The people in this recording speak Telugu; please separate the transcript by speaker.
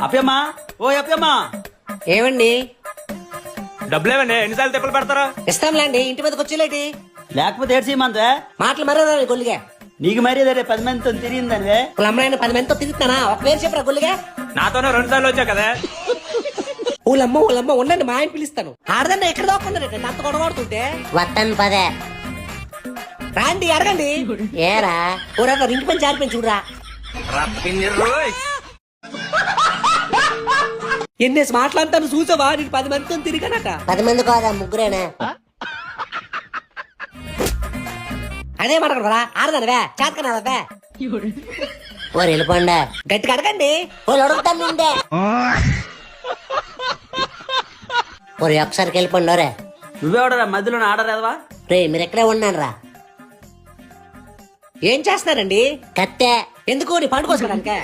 Speaker 1: అప్పమ్మా ఓ అప్పమ్మా
Speaker 2: ఏమండి
Speaker 3: డబ్బులేవండి ఎన్నిసార్లు తిప్పలు పెడతారా?
Speaker 2: ఇస్తాంలేండి, ఇంటి మీదకి వచ్చేలేటి
Speaker 1: లేకపోతే ఏడ్చేయమంతే
Speaker 2: మాటలు మర్యాద గొల్లిగా.
Speaker 1: నీకు మర్యాద రే 10 మందితో తిరిగిందనివే.
Speaker 2: వాళ్ళ అమ్మాయిని 10 మందితో తిరుగుతానా? ఒక పేరు చెప్పరా గొల్లిగా.
Speaker 3: నాతోనే 2 సార్లు వచ్చా కదా.
Speaker 2: ఊళ్ళమ్మ ఉండండి, మా ఆయన పిలుస్తాను. ఆడదన్న ఎక్కడ దాక్కుందండి అంత గొడవడుతుంటే.
Speaker 4: వత్తన్ పదే
Speaker 2: రాండి అడగండి.
Speaker 4: ఏరా
Speaker 2: ఊరన్నా ఇంటి పని జారిపోయి చూడరా. ఎన్నేసి మాట్లాడతాను చూసావా? నీకు 10 మందితో తిరిగానట.
Speaker 4: 10 మంది కాదా, ముగ్గురేనా?
Speaker 2: అదే మాట్లాడరా. ఆడదనవే చేతకనావే.
Speaker 4: ఓరు వెళ్ళిపోండా.
Speaker 2: గట్టిగా అడగండి.
Speaker 4: ఓరు అడుగుతాను నిండే. ఓరు ఒకసారికి వెళ్ళిపోండి. రే
Speaker 1: నువ్వెవడరా మధ్యలో ఆడరాదవా?
Speaker 4: రే మీరు ఎక్కడే ఉన్నాను రా.
Speaker 2: ఏం చేస్తున్నారండి?
Speaker 4: కత్తే
Speaker 2: ఎందుకు నీ పండుకోసుకోవడానికే?